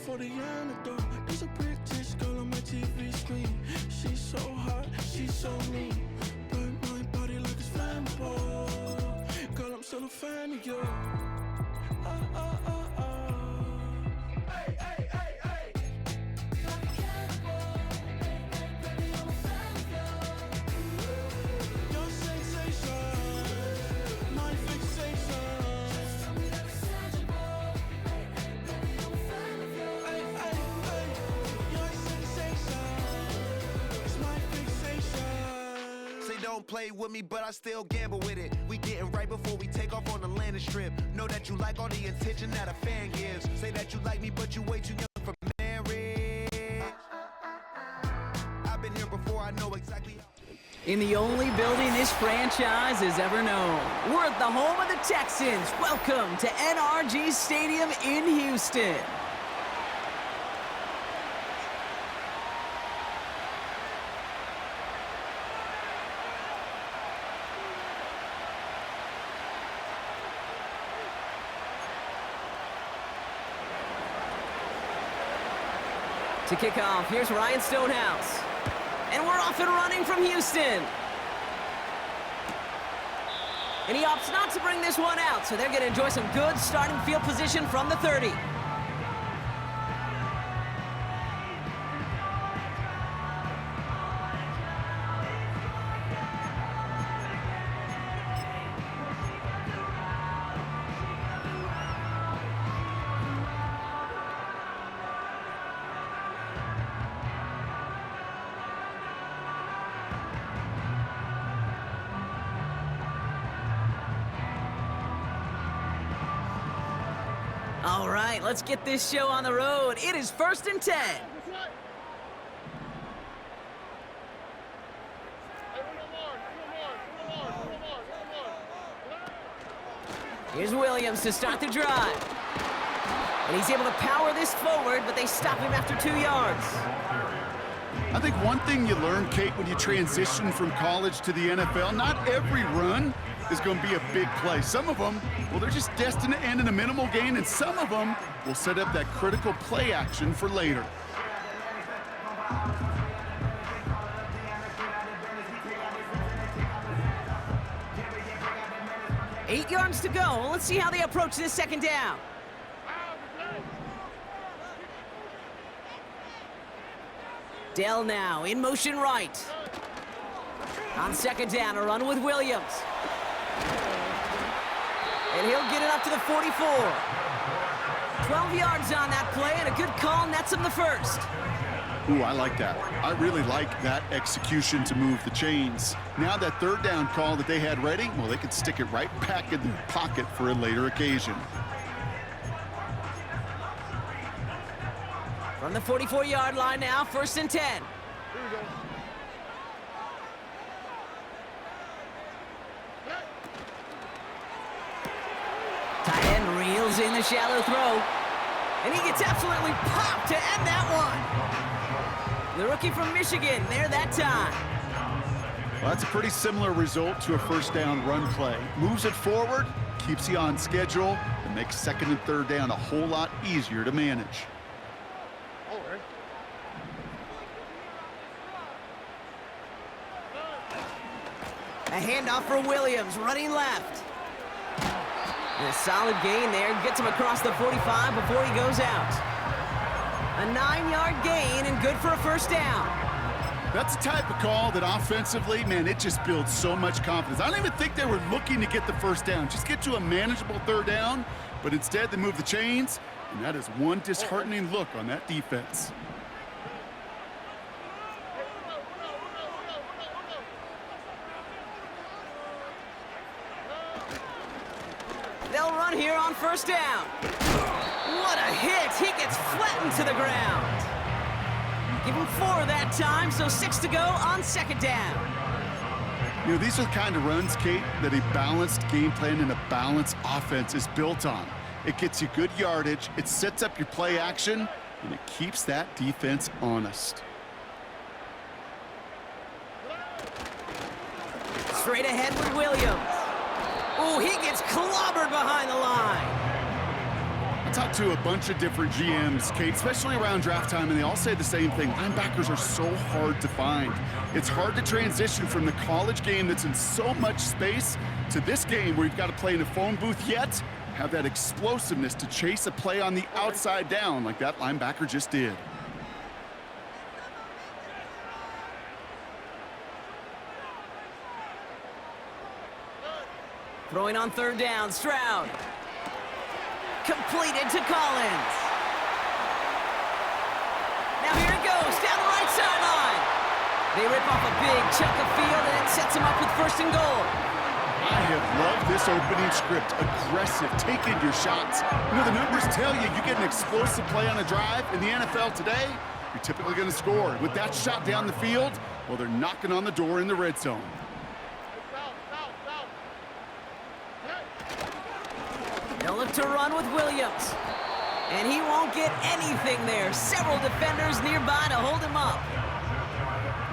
for the antidote. There's a British girl on my TV screen. She's so hot, she's so mean. Burn my body like it's flammable. Girl, I'm still a fan of you. Hey, hey, hey, hey. Like a cannibal. Baby, I'm a fan of you. Your sensation, my fixation. Just tell me that it's tangible. Hey, hey, baby, I'm a fan of you. Hey, hey, hey. Your sensation is my fixation. Say don't play with me, but I still gamble with it. We getting right before we take off on the landing strip. Know that you like all the attention that a fan gives. Say that you like me, but you way too young for marriage. I've been here before, I know exactly. In the only building this franchise has ever known, we're at the home of the Texans. Welcome to NRG Stadium in Houston. To kick off, here's Ryan Stonehouse. And we're off and running from Houston. And he opts not to bring this one out, so they're going to enjoy some good starting field position from the 30. All right, let's get this show on the road. It is 1st and 10. Here's Williams to start the drive. And he's able to power this forward, but they stop him after 2 yards. I think one thing you learn, Kate, when you transition from college to the NFL, not every run is going to be a big play. Some of them, well, they're just destined to end in a minimal gain, and some of them will set up that critical play action for later. Eight yards to go. Let's see how they approach this second down. Dell now in motion right. On second down, a run with Williams. And he'll get it up to the 44. 12 yards on that play, and a good call nets him the first. Ooh, I like that. I really like that execution to move the chains. Now that third down call that they had ready, well, they could stick it right back in their pocket for a later occasion. From the 44-yard line now, 1st and 10. Tight end reels in the shallow throw. And he gets absolutely popped to end that one. The rookie from Michigan there that time. Well, that's a pretty similar result to a first down run play. Moves it forward, keeps you on schedule, and makes second and third down a whole lot easier to manage. A handoff for Williams, running left. And a solid gain there, gets him across the 45 before he goes out. A 9-yard gain and good for a first down. That's the type of call that offensively, man, it just builds so much confidence. I don't even think they were looking to get the first down. Just get to a manageable third down, but instead they move the chains, and that is one disheartening look on that defense. They'll run here on first down. What a hit! He gets flattened to the ground. Give him 4 that time, so 6 to go on second down. You know, these are the kind of runs, Kate, that a balanced game plan and a balanced offense is built on. It gets you good yardage, it sets up your play action, and it keeps that defense honest. Straight ahead with Williams. Oh, he gets clobbered behind the line. I talked to a bunch of different GMs, Kate, especially around draft time, and they all say the same thing. Linebackers are so hard to find. It's hard to transition from the college game that's in so much space to this game where you've got to play in a phone booth, yet have that explosiveness to chase a play on the outside down like that linebacker just did. Throwing on third down, Stroud. Completed to Collins. Now here it goes, down the right sideline. They rip off a big chunk of field, and it sets them up with 1st and goal. I have loved this opening script. Aggressive, taking your shots. You know, the numbers tell you get an explosive play on a drive. In the NFL today, you're typically going to score. With that shot down the field, well, they're knocking on the door in the red zone. They'll look to run with Williams. And he won't get anything there. Several defenders nearby to hold him up.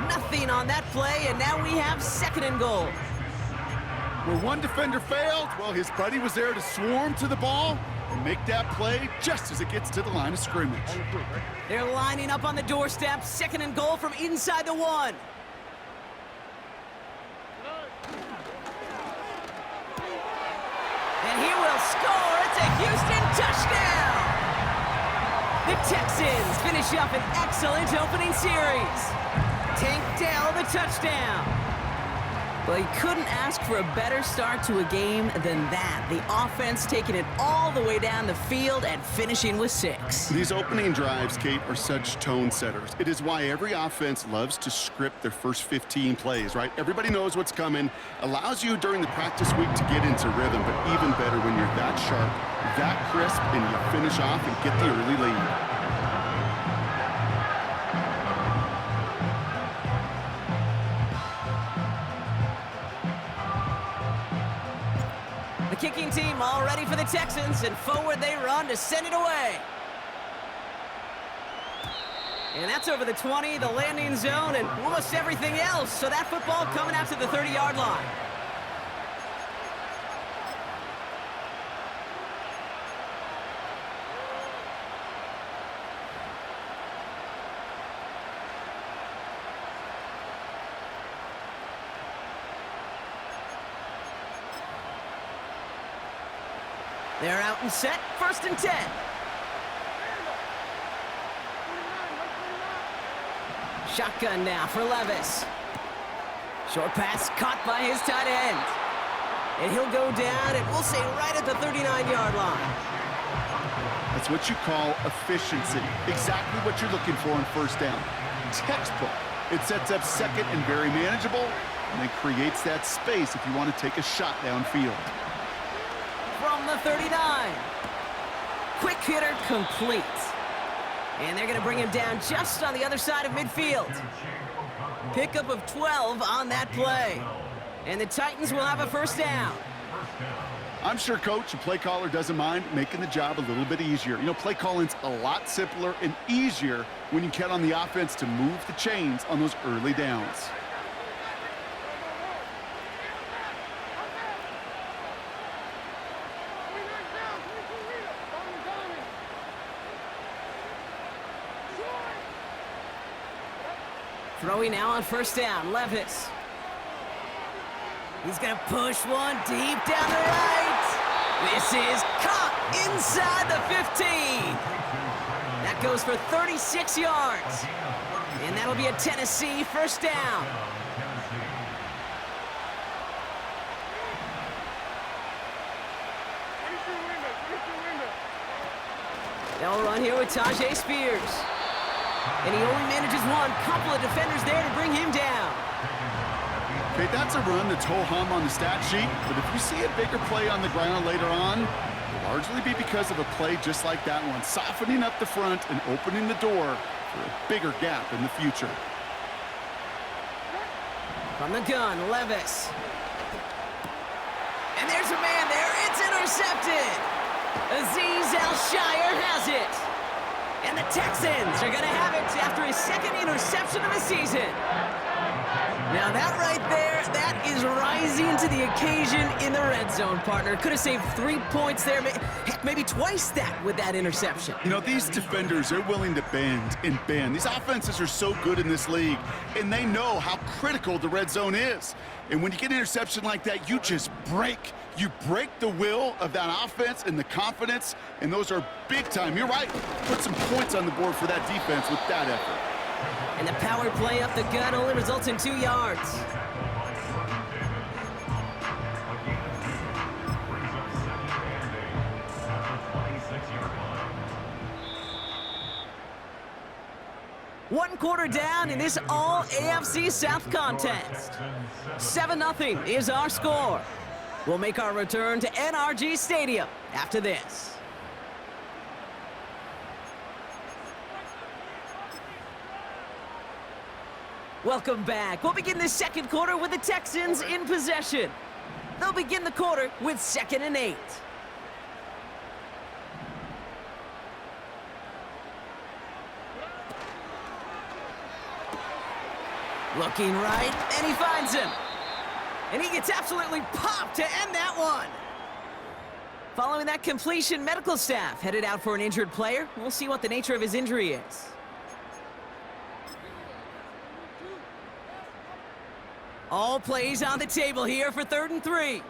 Nothing on that play, and now we have 2nd and goal. Where one defender failed, well, his buddy was there to swarm to the ball and make that play just as it gets to the line of scrimmage. They're lining up on the doorstep. 2nd and goal from inside the 1. And he will score. It's a Houston touchdown. The Texans finish up an excellent opening series. Tank Dell the touchdown. Well, you couldn't ask for a better start to a game than that. The offense taking it all the way down the field and finishing with 6. These opening drives, Kate, are such tone setters. It is why every offense loves to script their first 15 plays, right? Everybody knows what's coming, allows you during the practice week to get into rhythm, but even better when you're that sharp, that crisp, and you finish off and get the early lead. Kicking team all ready for the Texans, and forward they run to send it away. And that's over the 20, the landing zone, and almost everything else. So that football coming out to the 30-yard line. They're out and set, 1st and 10. Shotgun now for Levis. Short pass caught by his tight end. And he'll go down, and we'll say right at the 39-yard line. That's what you call efficiency. Exactly what you're looking for on 1st down. Textbook. It sets up 2nd and very manageable, and then creates that space if you want to take a shot downfield. From the 39. Quick hitter complete. And they're going to bring him down just on the other side of midfield. Pickup of 12 on that play. And the Titans will have a 1st down. I'm sure coach and play caller doesn't mind making the job a little bit easier. You know, play calling's a lot simpler and easier when you count on the offense to move the chains on those early downs. Throwing now on 1st down, Levis. He's going to push one deep down the right. This is caught inside the 15. That goes for 36 yards. And that'll be a Tennessee 1st down. They'll run here with Tajay Spears. And he only manages one. Couple of defenders there to bring him down. Okay, that's a run that's ho-hum on the stat sheet, but if you see a bigger play on the ground later on, it'll largely be because of a play just like that one, softening up the front and opening the door for a bigger gap in the future. From the gun, Levis. And there's a man there. It's intercepted. Azeez Al-Shire has it. And the Texans are going to have it after his 2nd interception of the season. Now that right there, that is rising to the occasion in the red zone, partner. Could have saved 3 points there, heck, maybe twice that with that interception. You know, these defenders are willing to bend and bend. These offenses are so good in this league, and they know how critical the red zone is. And when you get an interception like that, you just break. You break the will of that offense and the confidence, and those are big time. You're right. Put some points on the board for that defense with that effort. And the power play up the gut only results in 2 yards. One quarter down in this all AFC South contest. 7-0 is our score. We'll make our return to NRG Stadium after this. Welcome back. We'll begin the 2nd quarter with the Texans in possession. They'll begin the quarter with 2nd and 8. Looking right, and he finds him. And he gets absolutely popped to end that one. Following that completion, medical staff headed out for an injured player. We'll see what the nature of his injury is. All plays on the table here for 3rd and 3.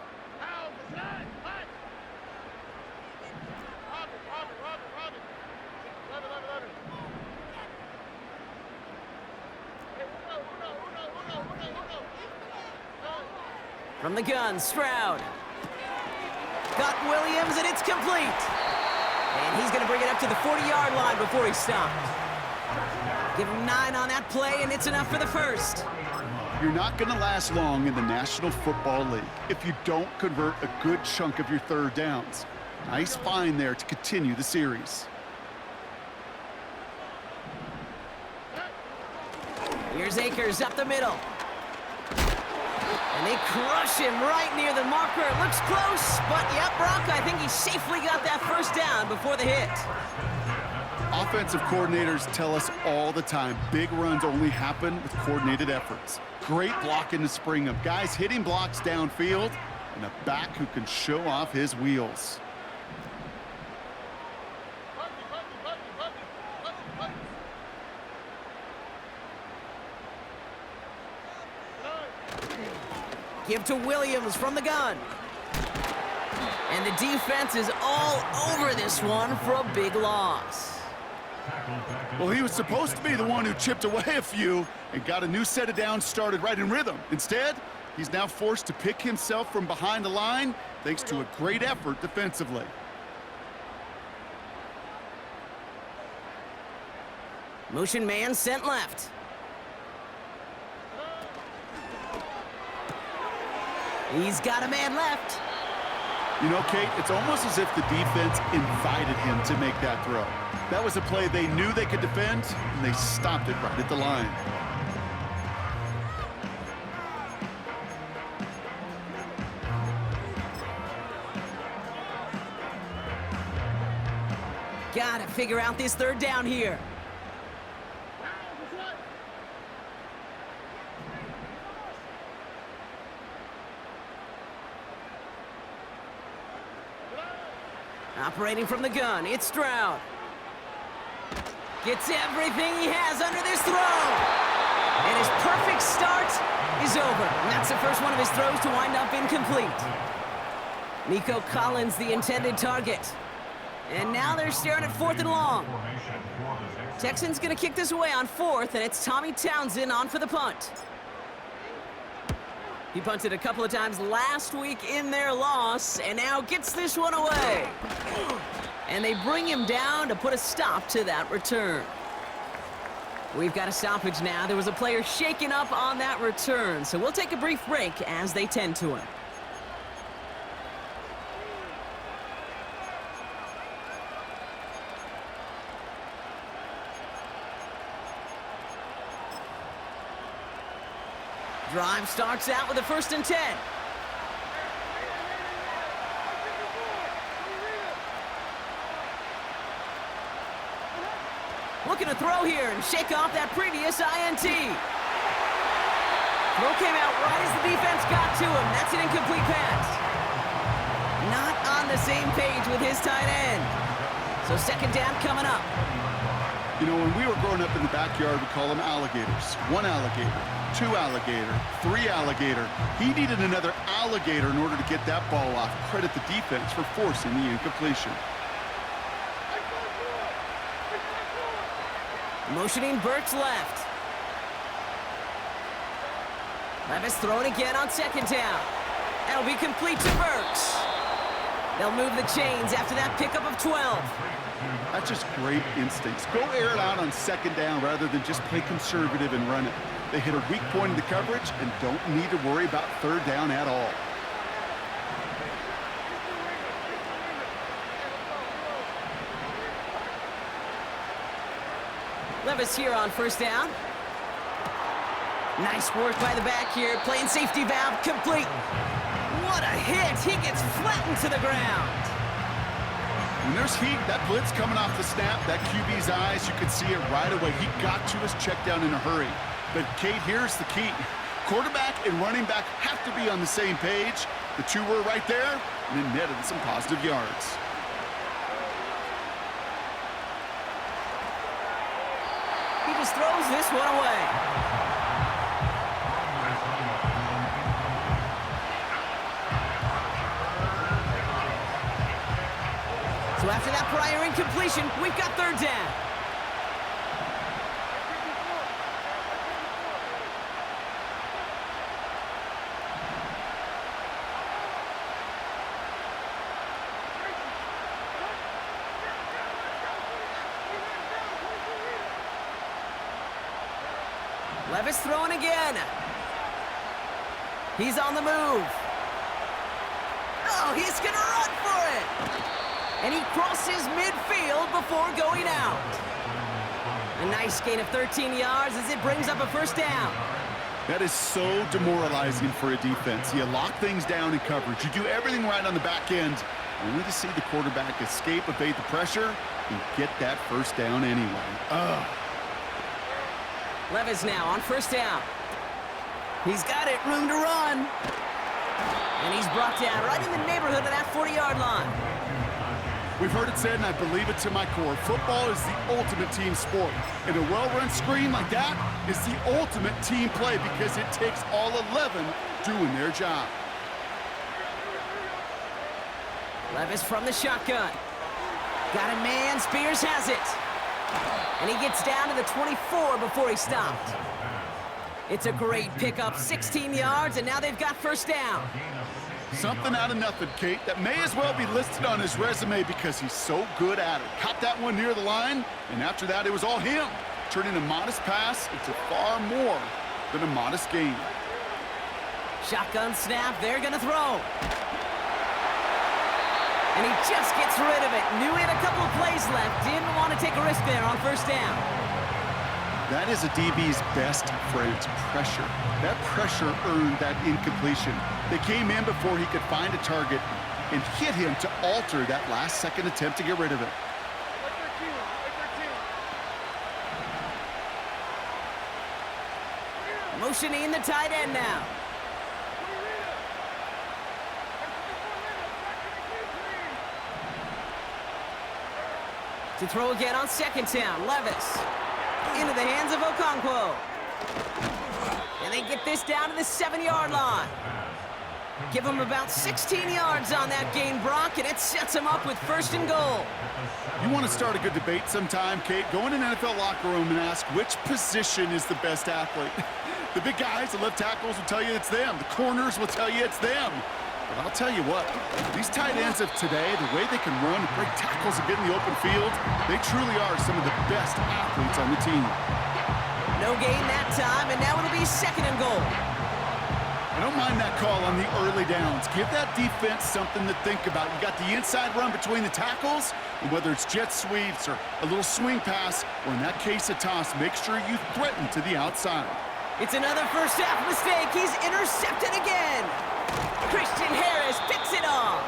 From the gun, Stroud. Got Williams, and it's complete. And he's going to bring it up to the 40-yard line before he stopped. Give him 9 on that play, and it's enough for the first. You're not going to last long in the National Football League if you don't convert a good chunk of your third downs. Nice find there to continue the series. Here's Akers up the middle. And they crush him right near the marker. It looks close, but yep, Brock, I think he safely got that first down before the hit. Offensive coordinators tell us all the time, big runs only happen with coordinated efforts. Great blocking to spring them. Guys hitting blocks downfield, and a back who can show off his wheels. Give to Williams from the gun. And the defense is all over this one for a big loss. Well, he was supposed to be the one who chipped away a few and got a new set of downs started right in rhythm. Instead, he's now forced to pick himself from behind the line thanks to a great effort defensively. Motion man sent left. He's got a man left. You know, Kate, it's almost as if the defense invited him to make that throw. That was a play they knew they could defend, and they stopped it right at the line. Gotta figure out this third down here. Operating from the gun, it's Stroud. Gets everything he has under this throw. And his perfect start is over. And that's the first one of his throws to wind up incomplete. Nico Collins, the intended target. And now they're staring at 4th and long. Texans gonna kick this away on 4th, and it's Tommy Townsend on for the punt. He punted a couple of times last week in their loss, and now gets this one away. And they bring him down to put a stop to that return. We've got a stoppage now. There was a player shaken up on that return, so we'll take a brief break as they tend to him. Drive starts out with a 1st and 10. Looking to throw here and shake off that previous INT. Throw came out right as the defense got to him. That's an incomplete pass. Not on the same page with his tight end. So 2nd down coming up. You know, when we were growing up in the backyard, we call them alligators. 1 alligator, 2 alligator, 3 alligator. He needed another alligator in order to get that ball off. Credit the defense for forcing the incompletion. Motioning Burks left. Levis throwing again on 2nd down. That'll be complete to Burks. They'll move the chains after that pickup of 12. That's just great instincts. Go air it out on 2nd down rather than just play conservative and run it. They hit a weak point in the coverage and don't need to worry about 3rd down at all. Levis here on 1st down. Nice work by the back here. Playing safety valve complete. What a hit. He gets flattened to the ground. When there's heat, that blitz coming off the snap, that QB's eyes, you could see it right away. He got to his check down in a hurry. But, Kate, here's the key. Quarterback and running back have to be on the same page. The two were right there, and it netted some positive yards. He just throws this one away. So after that prior incompletion, we've got 3rd down. Levis throwing again. He's on the move. Oh, he's gonna run for it. And he crosses midfield before going out. A nice gain of 13 yards as it brings up a first down. That is so demoralizing for a defense. You lock things down in coverage. You do everything right on the back end, only to see the quarterback escape, evade the pressure, and get that first down anyway. Ugh. Levis now on first down. He's got it, room to run. And he's brought down right in the neighborhood of that 40-yard line. We've heard it said, and I believe it to my core, football is the ultimate team sport. And a well-run screen like that is the ultimate team play because it takes all 11 doing their job. Levis from the shotgun. Got a man, Spears has it. And he gets down to the 24 before he stopped. It's a great pickup, 16 yards, and now they've got first down. Something out of nothing, Kate, that may as well be listed on his resume because he's so good at it. Caught that one near the line, and after that, it was all him, turning a modest pass into far more than a modest gain. Shotgun snap, they're gonna throw. And he just gets rid of it. Knew he had a couple of plays left, didn't want to take a risk there on first down. That is a DB's best friend, pressure. That pressure earned that incompletion. They came in before he could find a target and hit him to alter that last-second attempt to get rid of it. Motioning the tight end now. To throw again on second down, Levis. Into the hands of Okonkwo. And they get this down to the 7-yard line. Give him about 16 yards on that gain, Brock, and it sets him up with first and goal. You want to start a good debate sometime, Kate? Go in an NFL locker room and ask which position is the best athlete. The big guys, the left tackles will tell you it's them. The corners will tell you it's them. But I'll tell you what, these tight ends of today, the way they can run, break tackles, and get in the open field, they truly are some of the best athletes on the team. No gain that time, and now it'll be second and goal. I don't mind that call on the early downs. Give that defense something to think about. You got the inside run between the tackles, and whether it's jet sweeps or a little swing pass, or in that case a toss, make sure you threaten to the outside. It's another first half mistake. He's intercepted again. Christian Harris picks it off.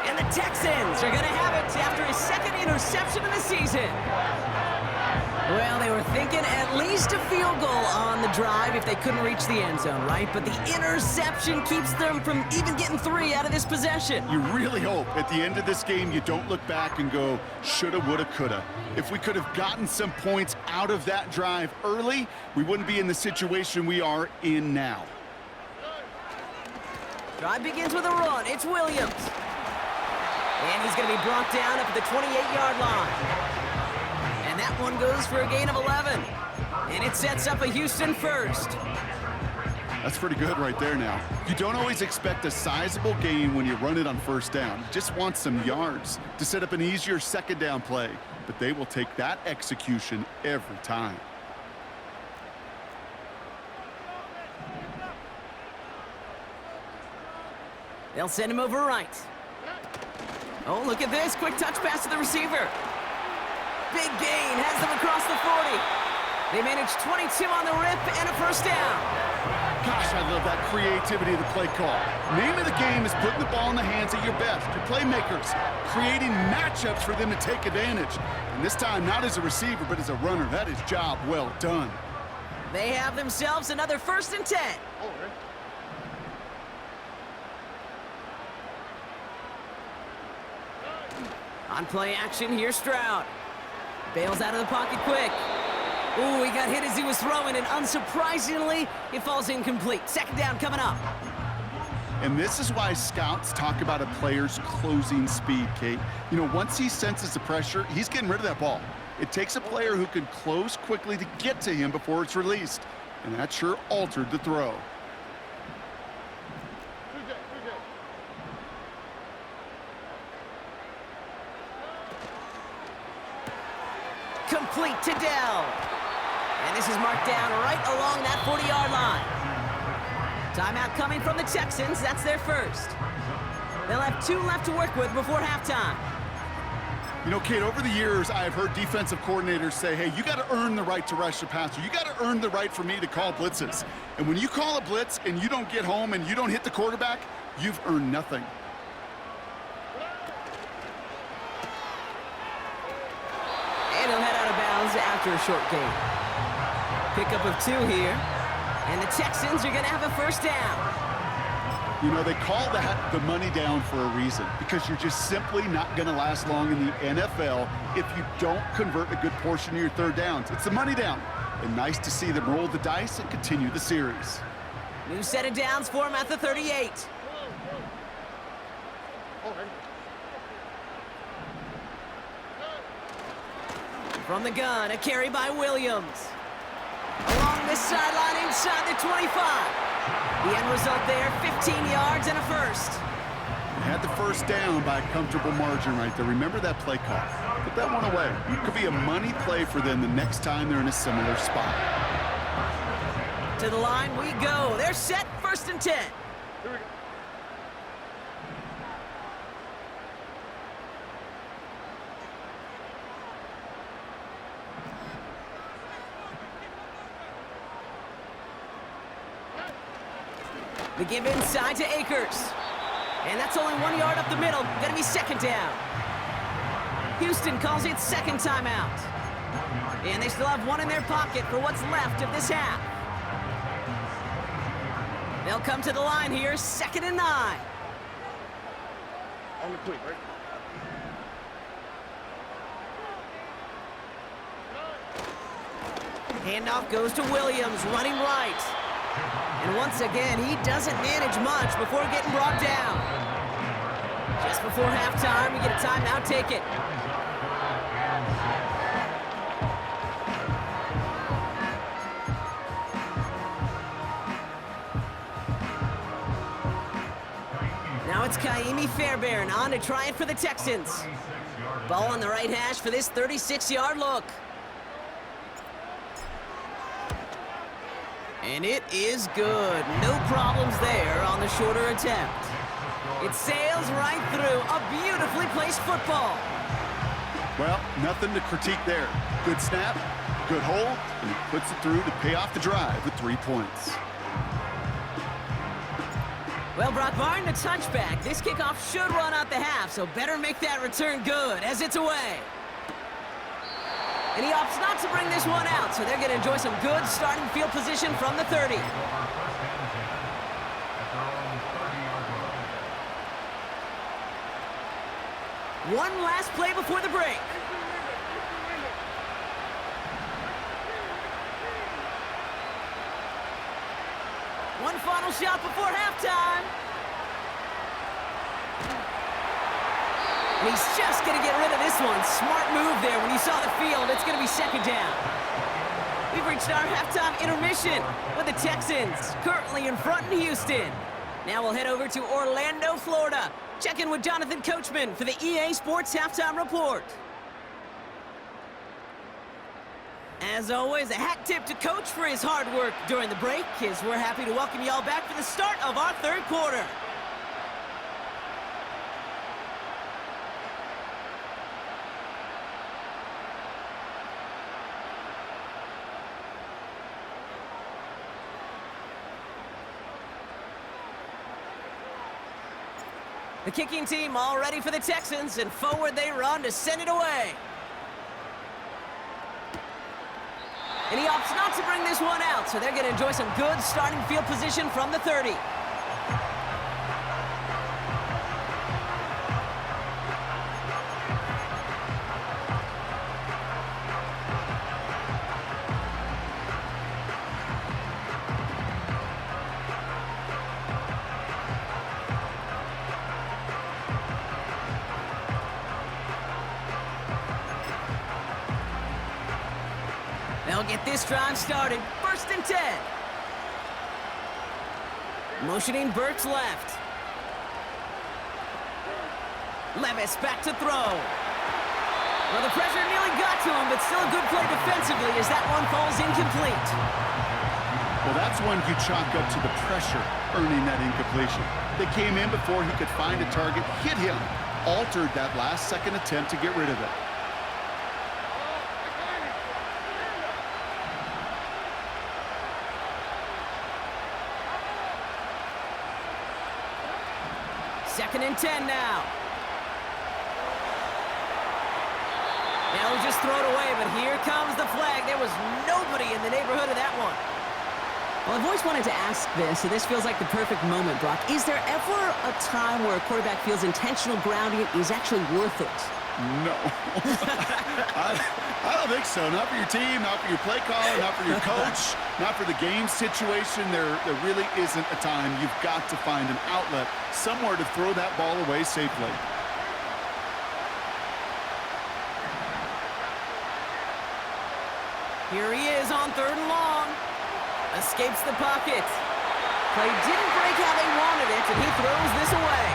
And the Texans are going to have it after his second interception of the season. Well, they were thinking at least a field goal on the drive if they couldn't reach the end zone, right? But the interception keeps them from even getting 3 out of this possession. You really hope at the end of this game you don't look back and go, shoulda, woulda, coulda. If we could have gotten some points out of that drive early, we wouldn't be in the situation we are in now. Drive begins with a run. It's Williams. And he's going to be brought down up at the 28-yard line. And that one goes for a gain of 11. And it sets up a Houston first. That's pretty good right there now. You don't always expect a sizable gain when you run it on first down. You just want some yards to set up an easier second down play. But they will take that execution every time. They'll send him over right. Oh, look at this. Quick touch pass to the receiver. Big gain, has them across the 40. They managed 22 on the rip and a first down. Gosh, I love that creativity of the play call. Name of the game is putting the ball in the hands of your best, your playmakers, creating matchups for them to take advantage. And this time, not as a receiver, but as a runner. That is job well done. They have themselves another first and 10. On play action, here's Stroud. Bails out of the pocket quick. Ooh, he got hit as he was throwing, and unsurprisingly, it falls incomplete. Second down coming up. And this is why scouts talk about a player's closing speed, Kate. You know, once he senses the pressure, he's getting rid of that ball. It takes a player who can close quickly to get to him before it's released. And that sure altered the throw. Complete to Dell. And And this is marked down right along that 40-yard line. Timeout coming from the Texans. That's their first. They'll have 2 left to work with before halftime. You know, Kate, over the years, I've heard defensive coordinators say, hey, you got to earn the right to rush the passer. You got to earn the right for me to call blitzes. And when you call a blitz and you don't get home and you don't hit the quarterback, you've earned nothing. And he'll head out of bounds after a short gain. Pickup of 2 here. And the Texans are going to have a first down. You know, they call that the money down for a reason, because you're just simply not going to last long in the NFL if you don't convert a good portion of your third downs. It's the money down. And nice to see them roll the dice and continue the series. New set of downs for him at the 38. From the gun, a carry by Williams. Along this sideline inside the 25. The end result there, 15 yards and a first. They had the first down by a comfortable margin right there. Remember that play call. Put that one away. It could be a money play for them the next time they're in a similar spot. To the line we go. They're set, 1st and 10. The give inside to Akers. And that's only 1 yard up the middle. Gonna be 2nd down. Houston calls it 2nd timeout. And they still have 1 in their pocket for what's left of this half. They'll come to the line here, 2nd and 9. On the quick, right? Handoff goes to Williams, running right. And once again, he doesn't manage much before getting brought down. Just before halftime, we get a timeout, take it. Now it's Kaimi Fairbairn on to try it for the Texans. Ball on the right hash for this 36-yard look. And it is good. No problems there on the shorter attempt. It sails right through a beautifully placed football. Well, nothing to critique there. Good snap, good hold, and he puts it through to pay off the drive with 3 points. Well, Brock, barring the touchback, this kickoff should run out the half, so better make that return good as it's away. And he opts not to bring this one out, so they're going to enjoy some good starting field position from the 30. One last play before the break. One final shot before halftime. And he's just going to get rid of this one. Smart move there when you saw the field. It's going to be 2nd down. We've reached our halftime intermission with the Texans currently in front in Houston. Now we'll head over to Orlando, Florida. Check in with Jonathan Coachman for the EA Sports Halftime Report. As always, a hat tip to Coach for his hard work during the break, as we're happy to welcome you all back for the start of our 3rd quarter. The kicking team all ready for the Texans, and forward they run to send it away. And he opts not to bring this one out, so they're going to enjoy some good starting field position from the 30. They'll get this drive started. 1st and 10. Motioning Burks left. Levis back to throw. Well, the pressure nearly got to him, but still a good play defensively as that one falls incomplete. Well, that's one you chalk up to the pressure earning that incompletion. They came in before he could find a target, hit him, altered that last-second attempt to get rid of it. Second and 10 now. They'll just throw it away, but here comes the flag. There was nobody in the neighborhood of that one. Well, I've always wanted to ask this, so this feels like the perfect moment, Brock. Is there ever a time where a quarterback feels intentional grounding is actually worth it? No. I don't think so. Not for your team, not for your play caller, not for your coach, not for the game situation. There really isn't a time. You've got to find an outlet, somewhere to throw that ball away safely. Here he is on 3rd and long. Escapes the pocket. Play didn't break how they wanted it, and he throws this away.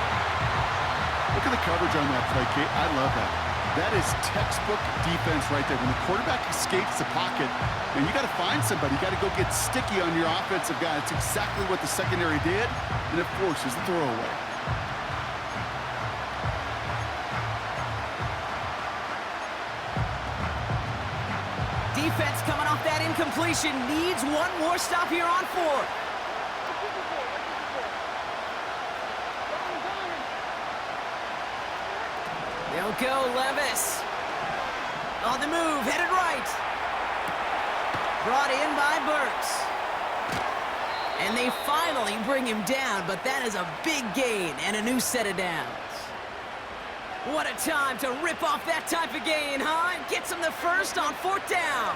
Look at the coverage on that play, Kate. I love that. That is textbook defense right there. When the quarterback escapes the pocket, and you got to find somebody. You got to go get sticky on your offensive guy. That's exactly what the secondary did, and it forces the throwaway. Defense coming off that incompletion needs one more stop here on 4th. They'll go Levis. On the move, headed right. Brought in by Burks. And they finally bring him down, but that is a big gain and a new set of downs. What a time to rip off that type of gain, huh? And gets him the first on 4th down.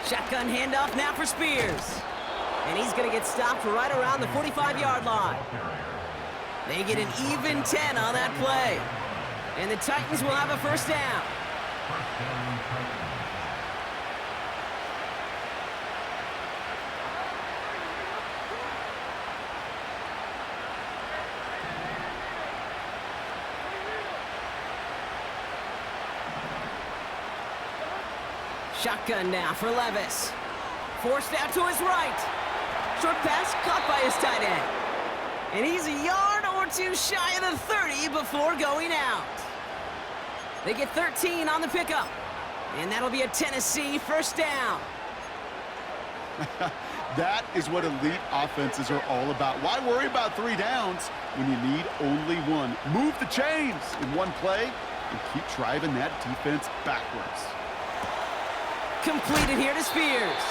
Shotgun handoff now for Spears. And he's going to get stopped right around the 45-yard line. They get an even 10 on that play. And the Titans will have a first down. Shotgun now for Levis. Forced out to his right. Short pass caught by his tight end. And he's a yard or two shy of the 30 before going out. They get 13 on the pickup. And that'll be a Tennessee first down. That is what elite offenses are all about. Why worry about 3 downs when you need only 1? Move the chains in one play and keep driving that defense backwards. Completed here to Spears.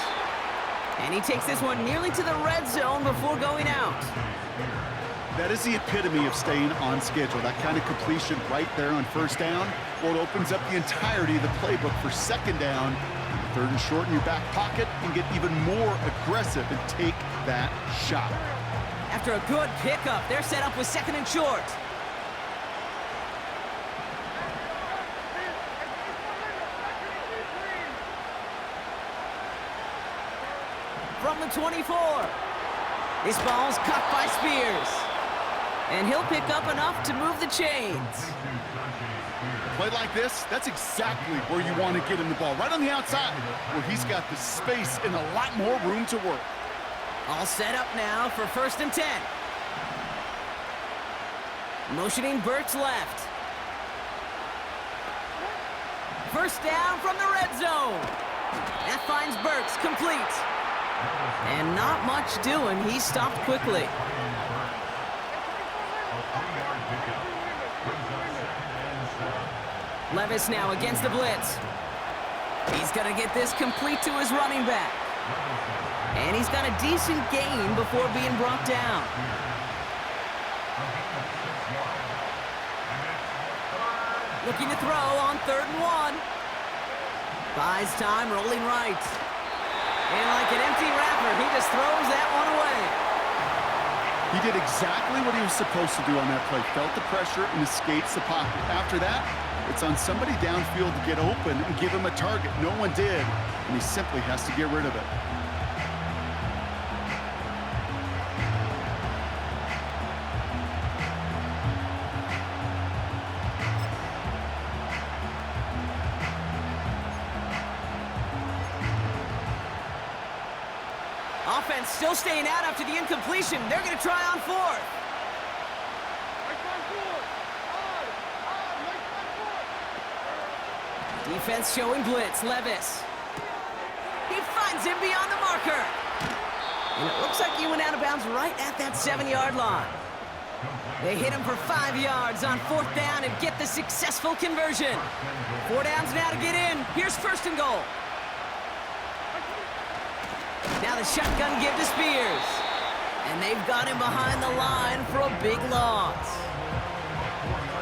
And he takes this one nearly to the red zone before going out. That is the epitome of staying on schedule. That kind of completion right there on first down. Well, it opens up the entirety of the playbook for second down. 3rd and short in your back pocket and get even more aggressive and take that shot. After a good pickup, they're set up with 2nd and short. From the 24. This ball's caught by Spears. And he'll pick up enough to move the chains. Play like this, that's exactly where you want to get him the ball. Right on the outside, where he's got the space and a lot more room to work. All set up now for 1st and 10. Motioning Burks left. First down from the red zone. That finds Burks complete. And not much doing. He stopped quickly. Levis now against the blitz. He's going to get this complete to his running back. And he's got a decent gain before being brought down. Looking to throw on 3rd and 1. Buys time, rolling right. And like an empty wrapper, he just throws that one away. He did exactly what he was supposed to do on that play. Felt the pressure and escapes the pocket. After that, it's on somebody downfield to get open and give him a target. No one did, and he simply has to get rid of it. Offense still staying out after the incompletion. They're going to try on fourth. Defense showing blitz. Levis. He finds him beyond the marker. And it looks like he went out of bounds right at that 7-yard line. They hit him for 5 yards on fourth down and get the successful conversion. 4 downs now to get in. Here's first and goal. Now the shotgun give to Spears. And they've got him behind the line for a big loss.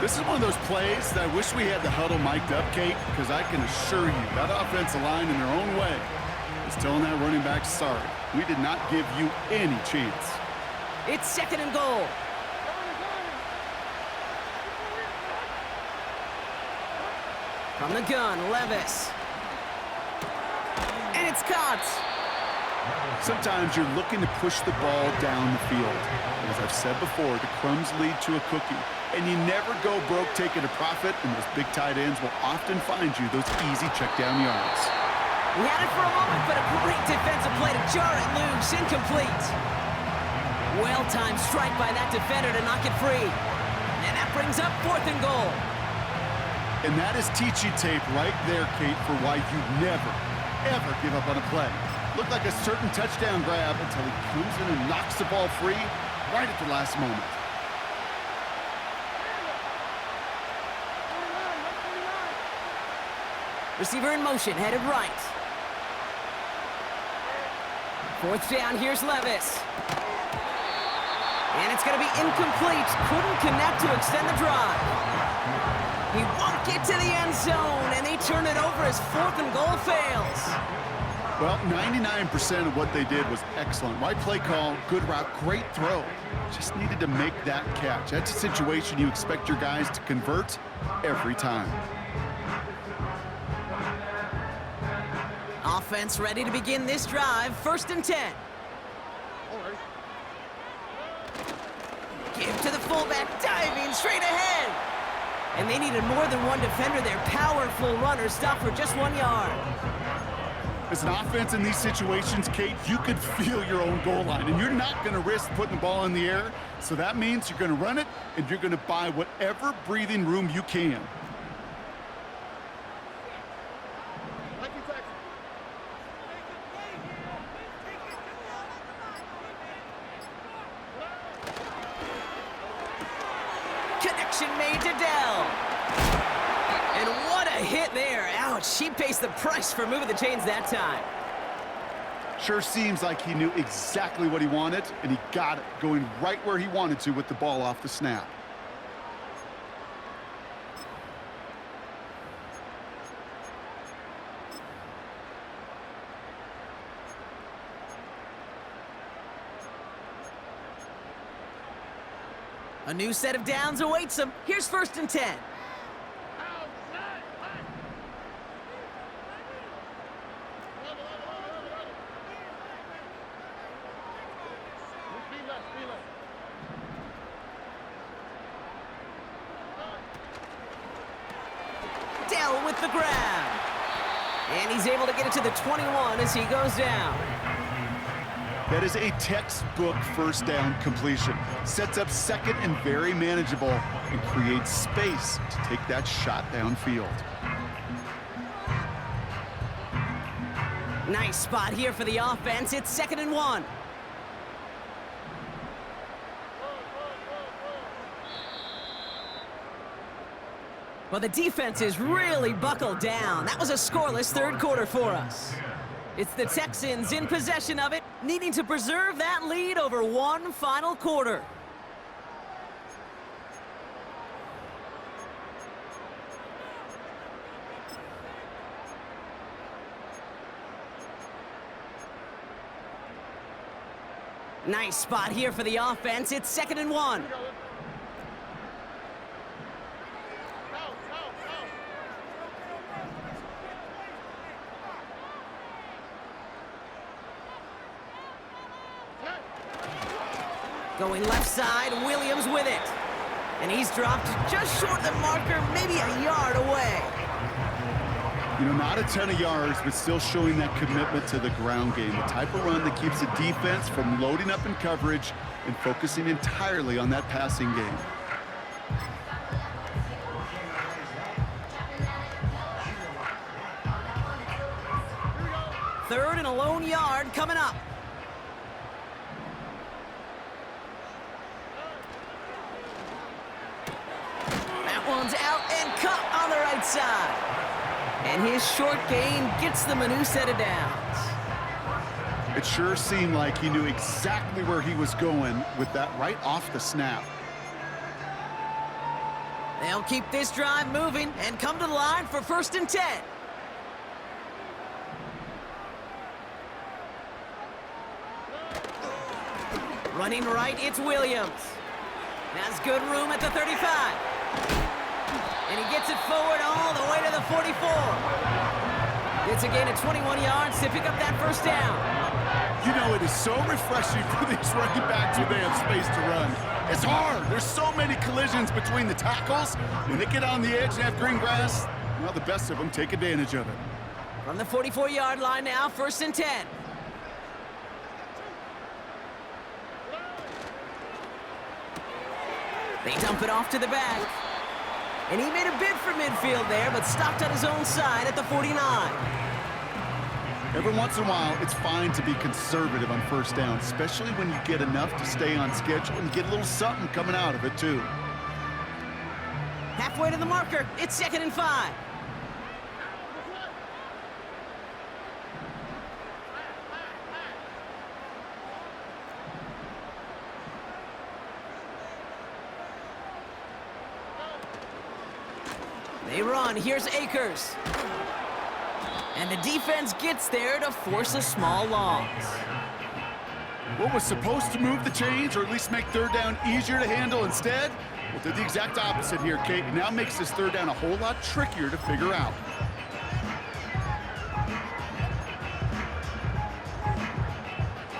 This is one of those plays that I wish we had the huddle mic'd up, Kate, because I can assure you that offensive line in their own way is telling that running back, sorry, we did not give you any chance. It's second and goal. From the gun, Levis. And it's caught. Sometimes you're looking to push the ball down the field. As I've said before, the crumbs lead to a cookie. And you never go broke taking a profit, and those big tight ends will often find you those easy check-down yards. We had it for a moment, but a great defensive play to jar it loose. Incomplete. Well-timed strike by that defender to knock it free. And that brings up fourth and goal. And that is teaching tape right there, Kate, for why you never, ever give up on a play. Looked like a certain touchdown grab until he comes in and knocks the ball free right at the last moment. Receiver in motion, headed right. Fourth down, here's Levis. And it's going to be incomplete. Couldn't connect to extend the drive. He won't get to the end zone, and they turn it over as fourth and goal fails. Well, 99% of what they did was excellent. Right play call, good route, great throw. Just needed to make that catch. That's a situation you expect your guys to convert every time. Offense ready to begin this drive. First and 10. Give to the fullback, diving straight ahead. And they needed more than one defender. Their powerful runner stopped for just 1 yard. As an offense in these situations, Kate, you could feel your own goal line, and you're not going to risk putting the ball in the air. So that means you're going to run it, and you're going to buy whatever breathing room you can. Connection made to Dell. And what a hit there. Ouch, she pays the price for moving the chains that time. Sure seems like he knew exactly what he wanted, and he got it, going right where he wanted to with the ball off the snap. A new set of downs awaits them. Here's first and 10. Dell with the grab. And he's able to get it to the 21 as he goes down. That is a textbook first down completion. Sets up second and very manageable and creates space to take that shot downfield. Nice spot here for the offense. It's second and 1. Well, the defense is really buckled down. That was a scoreless third quarter for us. It's the Texans in possession of it, needing to preserve that lead over one final quarter. Nice spot here for the offense. It's second and 1. Going left side, Williams with it. And he's dropped just short of the marker, maybe a yard away. You know, not a ton of yards, but still showing that commitment to the ground game. The type of run that keeps the defense from loading up in coverage and focusing entirely on that passing game. Third and a lone yard coming up. That one's out and caught on the right side. And his short gain gets them a new set of downs. It sure seemed like he knew exactly where he was going with that right off the snap. They'll keep this drive moving and come to the line for 1st and 10. Running right, it's Williams. Has good room at the 35. And he gets it forward all the way to the 44. It's a gain of 21 yards to pick up that 1st down. You know, it is so refreshing for these running backs when they have space to run. It's hard. There's so many collisions between the tackles. When they get on the edge and have green grass, well, the best of them take advantage of it. From the 44-yard line now, 1st and 10. They dump it off to the back. And he made a bid for midfield there, but stopped on his own side at the 49. Every once in a while, it's fine to be conservative on 1st down, especially when you get enough to stay on schedule and get a little something coming out of it, too. Halfway to the marker, it's 2nd and 5. They run, here's Akers. And the defense gets there to force a small loss. What was supposed to move the chains, or at least make 3rd down easier to handle instead? Well, did the exact opposite here, Kate. It now makes this 3rd down a whole lot trickier to figure out.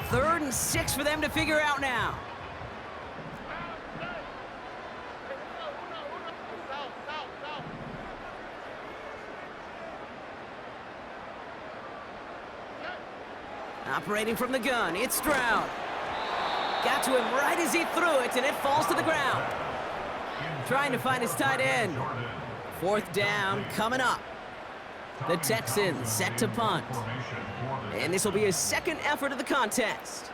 Third and 6 for them to figure out now. Operating from the gun, it's Stroud. Got to him right as he threw it, and it falls to the ground. Trying to find his tight end. 4th down coming up. The Texans set to punt. And this will be his 2nd effort of the contest.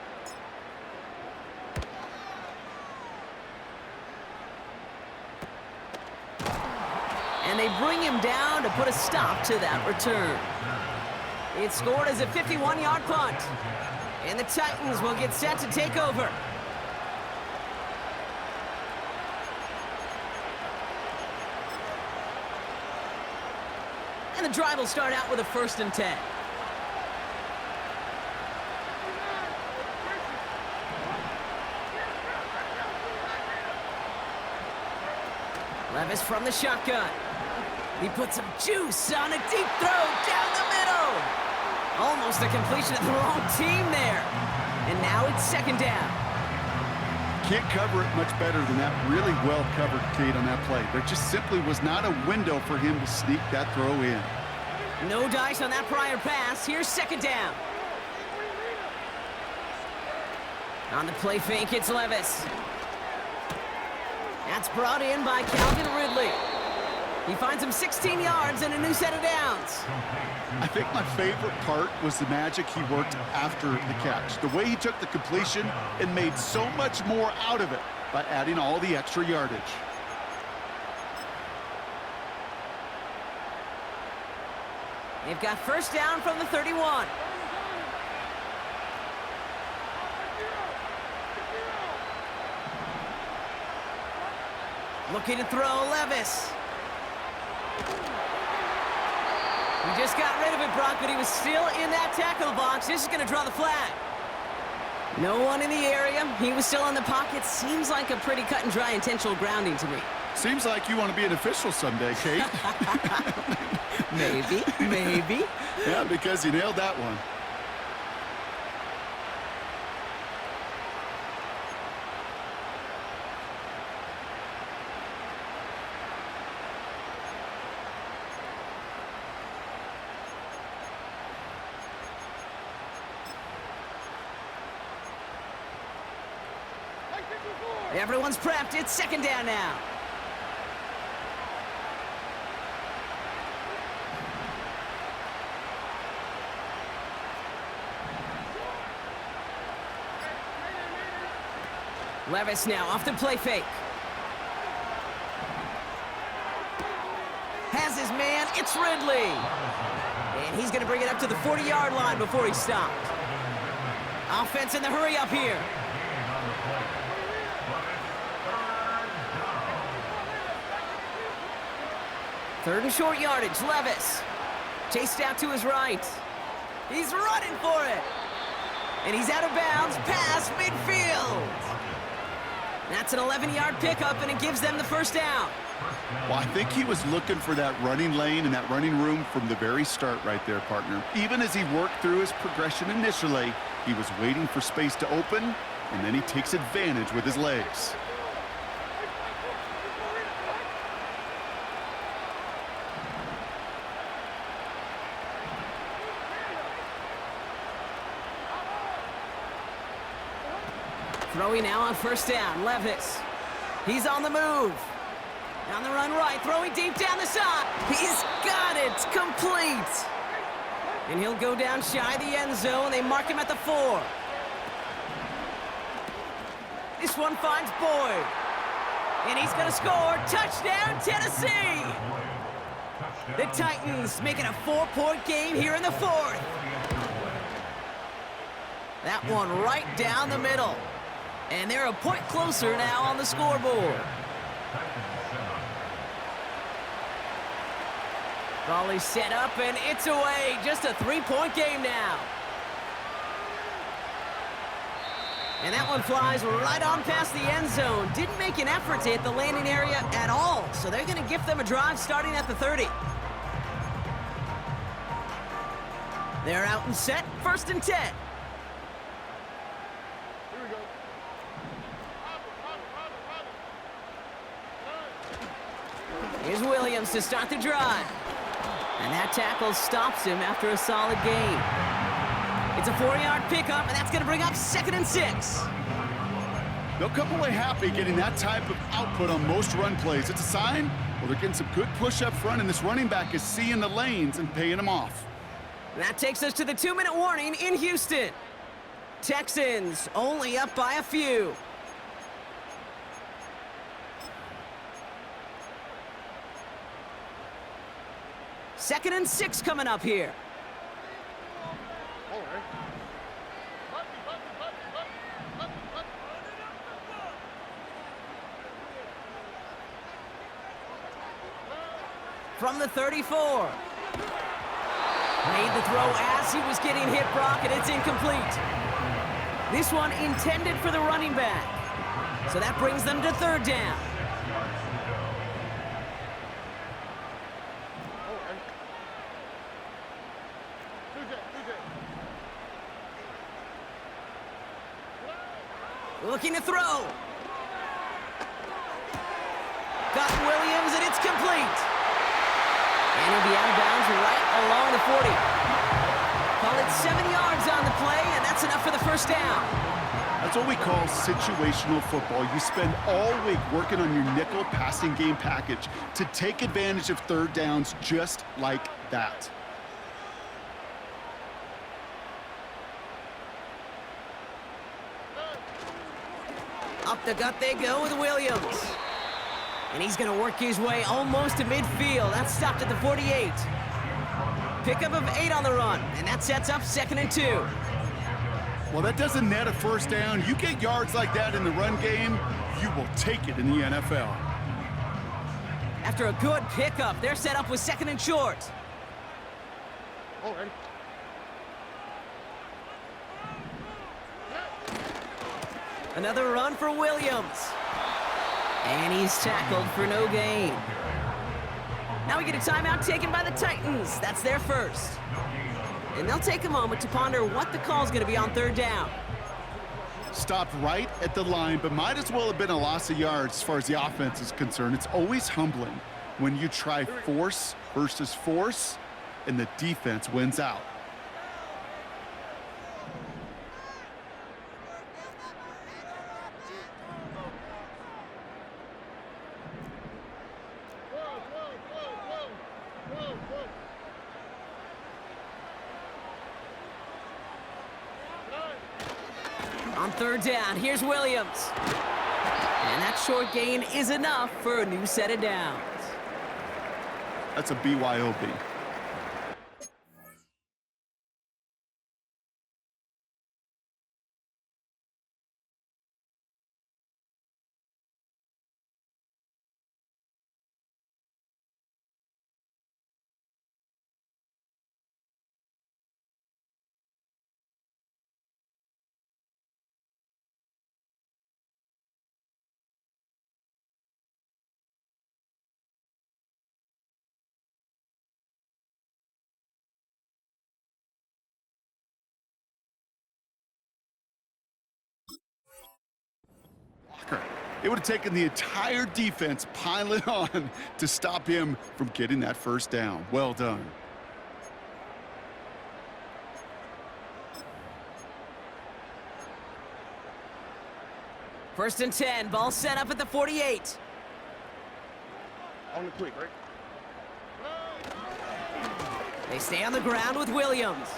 And they bring him down to put a stop to that return. It's scored as a 51-yard punt. And the Titans will get set to take over. And the drive will start out with a 1st and 10. Levis from the shotgun. He puts some juice on a deep throw down the middle. Almost a completion of the wrong team there. And now it's 2nd down. Can't cover it much better than that. Really well covered, Kate, on that play. There just simply was not a window for him to sneak that throw in. No dice on that prior pass. Here's 2nd down. On the play fake, it's Levis. That's brought in by Calvin Ridley. He finds him 16 yards and a new set of downs. I think my favorite part was the magic he worked after the catch. The way he took the completion and made so much more out of it by adding all the extra yardage. They've got 1st down from the 31. Looking to throw, Levis. He just got rid of it, Brock, but he was still in that tackle box. This is going to draw the flag. No one in the area. He was still in the pocket. Seems like a pretty cut and dry intentional grounding to me. Seems like you want to be an official someday, Kate. Maybe. Yeah, because you nailed that one. Everyone's prepped. It's second down now. Levis now off the play fake. Has his man. It's Ridley. And he's going to bring it up to the 40-yard line before he stopped. Offense in the hurry up here. Third and short yardage, Levis. Chased out to his right. He's running for it. And he's out of bounds past midfield. That's an 11-yard pickup, and it gives them the first down. Well, I think he was looking for that running lane and that running room from the very start right there, partner. Even as he worked through his progression initially, he was waiting for space to open, and then he takes advantage with his legs. Throwing now on first down, Levis. He's on the move. On the run right, throwing deep down the side. He's got it, complete. And he'll go down shy of the end zone. They mark him at the 4. This one finds Boyd. And he's gonna score. Touchdown, Tennessee! The Titans making a 4-point game here in the 4th. That one right down the middle. And they're a point closer now on the scoreboard. Raleigh set up, and it's away. Just a 3-point game now. And that one flies right on past the end zone. Didn't make an effort to hit the landing area at all. So they're going to gift them a drive starting at the 30. They're out and set. First and 10. Here's Williams to start the drive. And that tackle stops him after a solid gain. It's a 4-yard pickup, and that's going to bring up second and 6. They'll come away happy getting that type of output on most run plays. It's a sign, well, they're getting some good push up front, and this running back is seeing the lanes and paying them off. That takes us to the 2-minute warning in Houston. Texans only up by a few. Second and 6 coming up here. From the 34. Made the throw as he was getting hit, Brock, and it's incomplete. This one intended for the running back. So that brings them to third down. Looking to throw. Got Williams, and it's complete. And he'll be out of bounds right along the 40. Call it 7 yards on the play, and that's enough for the first down. That's what we call situational football. You spend all week working on your nickel passing game package to take advantage of third downs just like that. Up the gut they go with Williams. And he's going to work his way almost to midfield. That's stopped at the 48. Pickup of 8 on the run, and that sets up second and 2. Well, that doesn't net a first down. You get yards like that in the run game, you will take it in the NFL. After a good pickup, they're set up with second and short. Already. Another run for Williams. And he's tackled for no gain. Now we get a timeout taken by the Titans. That's their first. And they'll take a moment to ponder what the call is going to be on third down. Stopped right at the line, but might as well have been a loss of yards as far as the offense is concerned. It's always humbling when you try force versus force, and the defense wins out. third down, here's Williams. And that short gain is enough for a new set of downs. That's a BYOB. It would have taken the entire defense piling on to stop him from getting that first down. Well done. First and 10, ball set up at the 48. On the quick, right? They stay on the ground with Williams.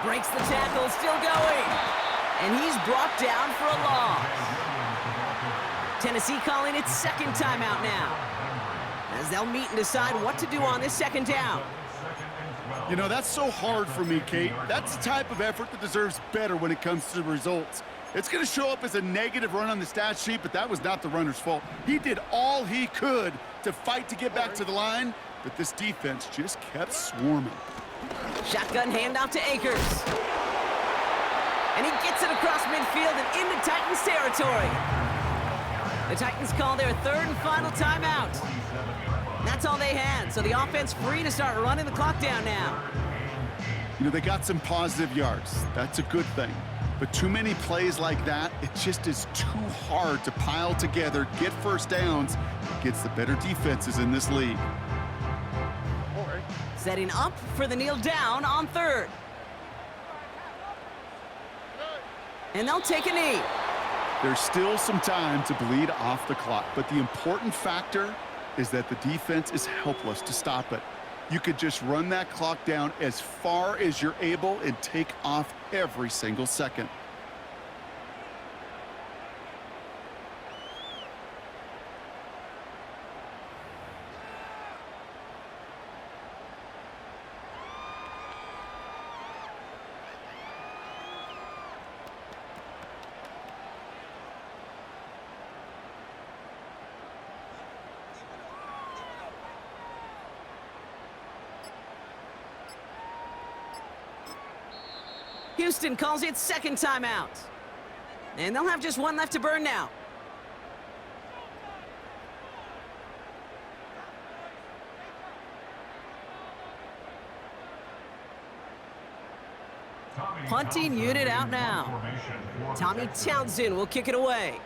Breaks the tackle, still going. And he's brought down for a loss. Tennessee calling its second timeout now, as they'll meet and decide what to do on this second down. You know, that's so hard for me, Kate. That's the type of effort that deserves better when it comes to the results. It's going to show up as a negative run on the stat sheet, but that was not the runner's fault. He did all he could to fight to get back to the line, but this defense just kept swarming. Shotgun handoff to Akers. And he gets it across midfield and into Titans territory. The Titans call their third and final timeout. That's all they had, so the offense free to start running the clock down now. You know, they got some positive yards. That's a good thing. But too many plays like that, it just is too hard to pile together, get first downs against the better defenses in this league. Setting up for the kneel down on third. And they'll take a knee. There's still some time to bleed off the clock, but the important factor is that the defense is helpless to stop it. You could just run that clock down as far as you're able and take off every single second. Houston calls its second timeout. And they'll have just one left to burn now. Punting unit out now. Tommy Townsend will kick it away.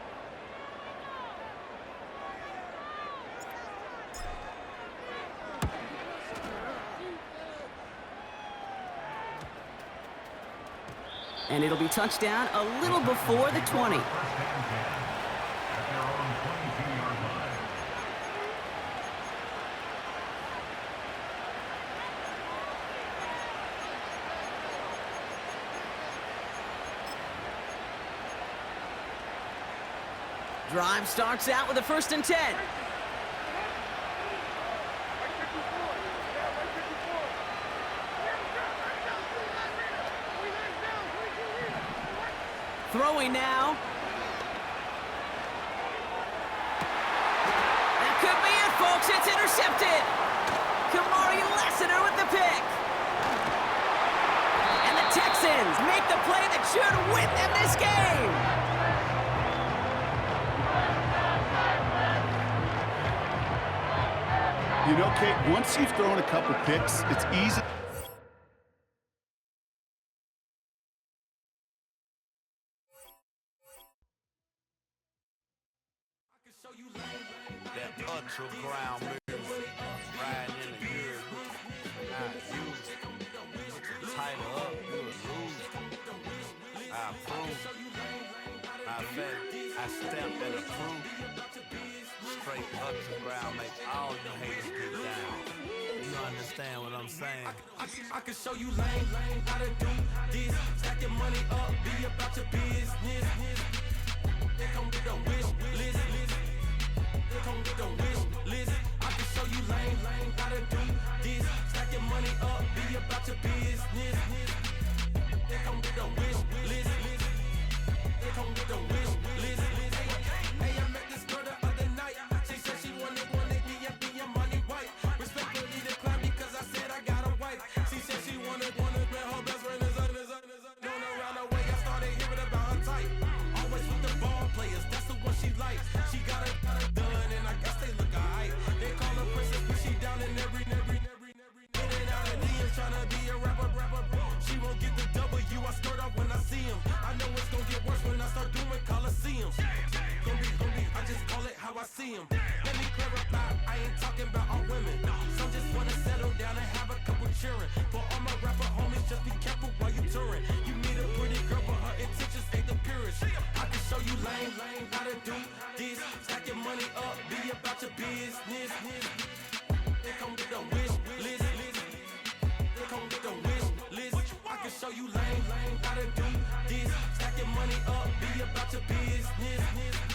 And it'll be touchdown a little before the 20. Drive starts out with a first and 10. Throwing now. That could be it, folks. It's intercepted. Kamari Lassiter with the pick. And the Texans make the play that should win them this game. You know, Kate, once you've thrown a couple picks, it's easy. That ultra ground music, riding in the years, not used. Tighten up, you would lose. I approve. I bet I stamped and approved. straight up the ground, make all you haters get down. You understand what I'm saying? I can show you lame, how to do this. Stack your money up, be about your business. They come with a wish list. They come with a wish list. I can show you lame, how to do this. Stack your money up, be about your business. They come with a wish list. They come with a wish list. Hey, I met this girl the other night. She said she wanted me and money white. Respectfully declined because I said I got a wife. She said she wanted man, her best friend is known around the way. I started hearing about her type. Always with the ball players, that's the one she likes. She got it done, and I guess they look alright. They call her princess, but she down in every. In and out of DMs, tryna be a rapper. She won't get the W, I skirt off when I see him. I know it's gonna get worse when I start doing Coliseums. Gonna be, I just call it how I see him. Let me clarify, I ain't talking about all women. Some just wanna settle down and have a couple cheering. For all my rapper homies, just be careful while you touring. You meet a pretty girl, but her intentions ain't the purest. I can show you lame, how to do this. Stack your money up, be about your business. They come with a wish list. They come with a wish list. I can show you lame, how to do this. Stack your money up, be about your business.